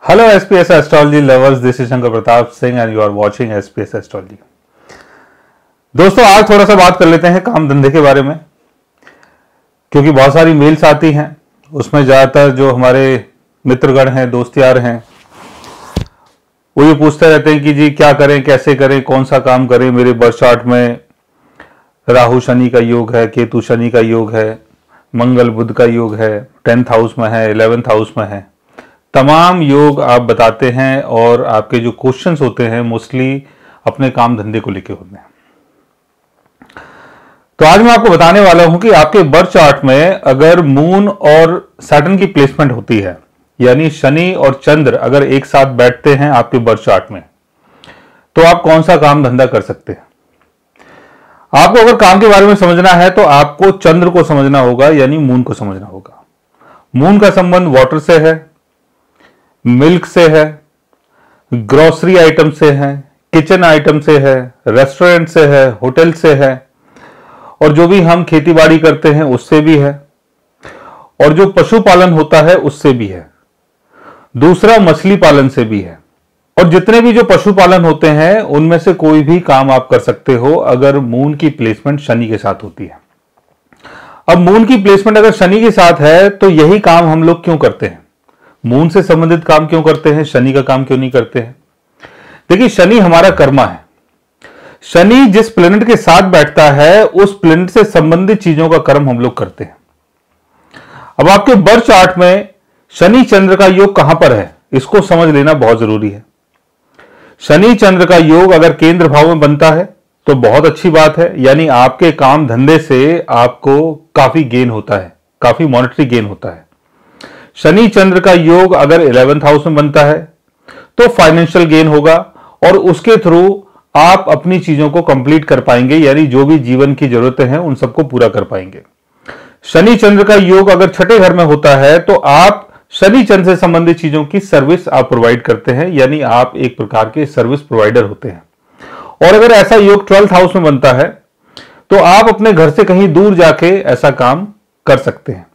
Hello SPS Astrology lovers, this is Shankar Pratap Singh and you are watching SPS Astrology। दोस्तों आज थोड़ा सा बात कर लेते हैं काम धंधे के बारे में, क्योंकि बहुत सारी मेल्स आती हैं। उसमें ज़्यादातर जो हमारे मित्रगण हैं, दोस्त यार हैं, वो ये पूछते रहते हैं कि जी क्या करें, कैसे करें, कौन सा काम करें। मेरे बर्थ चार्ट में राहु शनि का योग है, केतु शनि का योग है, मंगल बुध का योग है, 10th हाउस में है, 11th हाउस में है। तमाम योग आप बताते हैं और आपके जो क्वेश्चंस होते हैं मोस्टली अपने काम धंधे को लेके होते हैं। तो आज मैं आपको बताने वाला हूं कि आपके बर्थ चार्ट में अगर मून और सैटर्न की प्लेसमेंट होती है, यानी शनि और चंद्र अगर एक साथ बैठते हैं आपके बर्थ चार्ट में, तो आप कौन सा काम धंधा कर सकते हैं। आपको अगर काम के बारे में समझना है तो आपको चंद्र को समझना होगा, यानी मून को समझना होगा। मून का संबंध वाटर से है, मिल्क से है, ग्रोसरी आइटम से है, किचन आइटम से है, रेस्टोरेंट से है, होटल से है, और जो भी हम खेती बाड़ी करते हैं उससे भी है, और जो पशुपालन होता है उससे भी है। दूसरा मछली पालन से भी है। और जितने भी जो पशुपालन होते हैं उनमें से कोई भी काम आप कर सकते हो अगर मून की प्लेसमेंट शनि के साथ होती है। अब मून की प्लेसमेंट अगर शनि के साथ है तो यही काम हम लोग क्यों करते हैं, मून से संबंधित काम क्यों करते हैं, शनि का काम क्यों नहीं करते हैं। देखिए, शनि हमारा कर्मा है। शनि जिस प्लेनेट के साथ बैठता है उस प्लेनेट से संबंधित चीजों का कर्म हम लोग करते हैं। अब आपके बर्थ चार्ट में शनि चंद्र का योग कहां पर है, इसको समझ लेना बहुत जरूरी है। शनि चंद्र का योग अगर केंद्र भाव में बनता है तो बहुत अच्छी बात है, यानी आपके काम धंधे से आपको काफी गेन होता है, काफी मॉनेटरी गेन होता है। शनि चंद्र का योग अगर 11th हाउस में बनता है तो फाइनेंशियल गेन होगा और उसके थ्रू आप अपनी चीजों को कंप्लीट कर पाएंगे, यानी जो भी जीवन की जरूरतें हैं उन सबको पूरा कर पाएंगे। शनि चंद्र का योग अगर छठे घर में होता है तो आप शनि चंद्र से संबंधित चीजों की सर्विस आप प्रोवाइड करते हैं, यानी आप एक प्रकार के सर्विस प्रोवाइडर होते हैं। और अगर ऐसा योग 12th हाउस में बनता है तो आप अपने घर से कहीं दूर जाके ऐसा काम कर सकते हैं।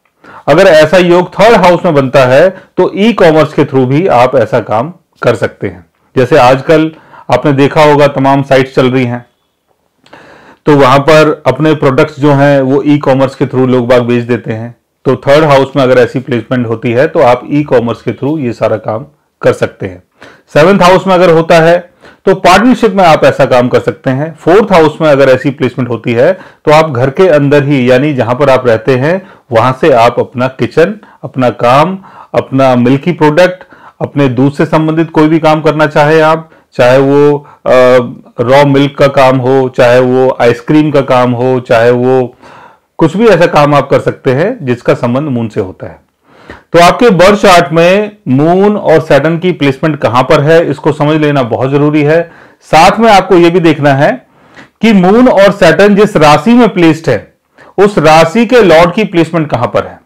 अगर ऐसा योग 3rd हाउस में बनता है तो ई कॉमर्स के थ्रू भी आप ऐसा काम कर सकते हैं। जैसे आजकल आपने देखा होगा तमाम साइट्स चल रही हैं, तो वहां पर अपने प्रोडक्ट्स जो हैं वो ई कॉमर्स के थ्रू लोग बाग बेच देते हैं। तो 3rd हाउस में अगर ऐसी प्लेसमेंट होती है तो आप ई कॉमर्स के थ्रू ये सारा काम कर सकते हैं। 7th हाउस में अगर होता है तो पार्टनरशिप में आप ऐसा काम कर सकते हैं। 4th हाउस में अगर ऐसी प्लेसमेंट होती है तो आप घर के अंदर ही, यानी जहां पर आप रहते हैं वहां से आप अपना किचन, अपना काम, अपना मिल्की प्रोडक्ट, अपने दूध से संबंधित कोई भी काम करना चाहे आप, चाहे वो रॉ मिल्क का काम हो, चाहे वो आइसक्रीम का काम हो, चाहे वो कुछ भी ऐसा काम आप कर सकते हैं जिसका संबंध मून से होता है। तो आपके बर्थ चार्ट में मून और सैटर्न की प्लेसमेंट कहां पर है इसको समझ लेना बहुत जरूरी है। साथ में आपको यह भी देखना है कि मून और सैटर्न जिस राशि में प्लेस्ड है उस राशि के लॉर्ड की प्लेसमेंट कहां पर है।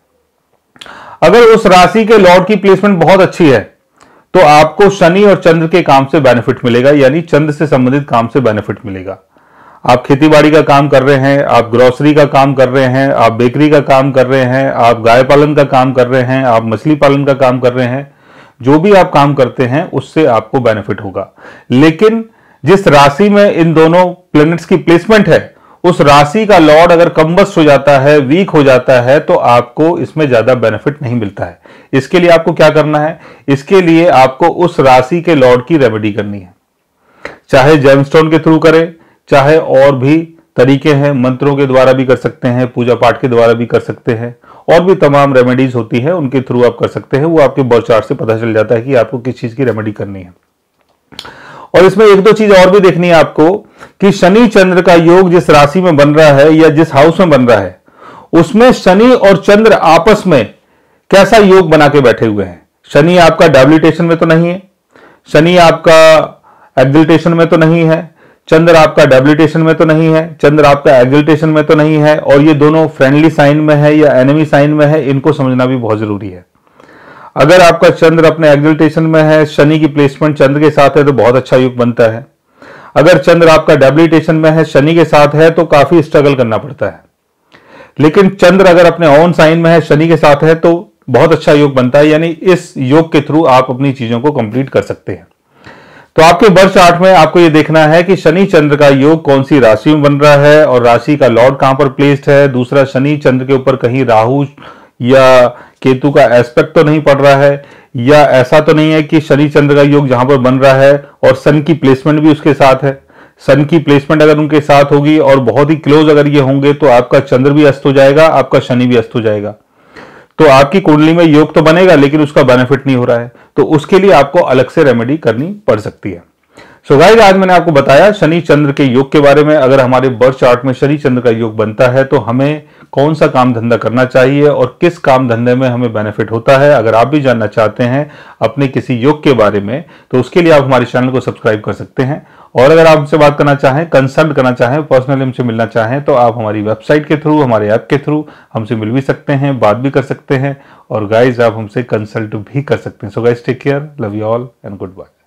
अगर उस राशि के लॉर्ड की प्लेसमेंट बहुत अच्छी है तो आपको शनि और चंद्र के काम से बेनिफिट मिलेगा, यानी चंद्र से संबंधित काम से बेनिफिट मिलेगा। आप खेती बाड़ी का काम कर रहे हैं, आप ग्रोसरी का काम कर रहे हैं, आप बेकरी का काम कर रहे हैं, आप गाय पालन का काम कर रहे हैं, आप मछली पालन का काम कर रहे हैं, जो भी आप काम करते हैं उससे आपको बेनिफिट होगा। लेकिन जिस राशि में इन दोनों प्लैनेट्स की प्लेसमेंट है उस राशि का लॉर्ड अगर कम्बस्ट हो जाता है, वीक हो जाता है, तो आपको इसमें ज्यादा बेनिफिट नहीं मिलता है। इसके लिए आपको क्या करना है, इसके लिए आपको उस राशि के लॉर्ड की रेमेडी करनी है। चाहे जेमस्टोन के थ्रू करें, चाहे और भी तरीके हैं, मंत्रों के द्वारा भी कर सकते हैं, पूजा पाठ के द्वारा भी कर सकते हैं, और भी तमाम रेमेडीज होती है उनके थ्रू आप कर सकते हैं। वो आपके बर्थ चार्ट से पता चल जाता है कि आपको किस चीज की रेमेडी करनी है। और इसमें एक दो चीज और भी देखनी है आपको कि शनि चंद्र का योग जिस राशि में बन रहा है या जिस हाउस में बन रहा है उसमें शनि और चंद्र आपस में कैसा योग बना के बैठे हुए हैं। शनि आपका डेबिलिटेशन में तो नहीं है, शनि आपका एक्सिलटेशन में तो नहीं है, चंद्र आपका डेबिलिटेशन में तो नहीं है, चंद्र आपका एक्सिलटेशन में तो नहीं है, और ये दोनों फ्रेंडली साइन में है या एनिमी साइन में है, इनको समझना भी बहुत जरूरी है। अगर आपका चंद्र अपने एक्सिलटेशन में है, शनि की प्लेसमेंट चंद्र के साथ है तो बहुत अच्छा योग बनता है। अगर चंद्र आपका डेबिलिटेशन में है, शनि के साथ है, तो काफी स्ट्रगल करना पड़ता है। लेकिन चंद्र अगर अपने ऑन साइन में है, शनि के साथ है, तो बहुत अच्छा योग बनता है, यानी इस योग के थ्रू आप अपनी चीजों को कंप्लीट कर सकते हैं। तो आपके बर्थ चार्ट में आपको ये देखना है कि शनि चंद्र का योग कौन सी राशि में बन रहा है और राशि का लॉर्ड कहां पर प्लेस्ड है। दूसरा, शनि चंद्र के ऊपर कहीं राहु या केतु का एस्पेक्ट तो नहीं पड़ रहा है, या ऐसा तो नहीं है कि शनि चंद्र का योग जहां पर बन रहा है और सन की प्लेसमेंट भी उसके साथ है। सन की प्लेसमेंट अगर उनके साथ होगी और बहुत ही क्लोज अगर ये होंगे तो आपका चंद्र भी अस्त हो जाएगा, आपका शनि भी अस्त हो जाएगा। तो आपकी कुंडली में योग तो बनेगा लेकिन उसका बेनिफिट नहीं हो रहा है, तो उसके लिए आपको अलग से रेमेडी करनी पड़ सकती है। सो गाइस, आज मैंने आपको बताया शनि चंद्र के योग के बारे में। अगर हमारे बर्थ चार्ट में शनि चंद्र का योग बनता है तो हमें कौन सा काम धंधा करना चाहिए और किस काम धंधे में हमें बेनिफिट होता है। अगर आप भी जानना चाहते हैं अपने किसी योग के बारे में तो उसके लिए आप हमारे चैनल को सब्सक्राइब कर सकते हैं। और अगर आप हमसे बात करना चाहें, कंसल्ट करना चाहें, पर्सनली हमसे मिलना चाहें तो आप हमारी वेबसाइट के थ्रू, हमारे ऐप के थ्रू हमसे मिल भी सकते हैं, बात भी कर सकते हैं और गाइज आप हमसे कंसल्ट भी कर सकते हैं। So guys, take care, love you all and good bye.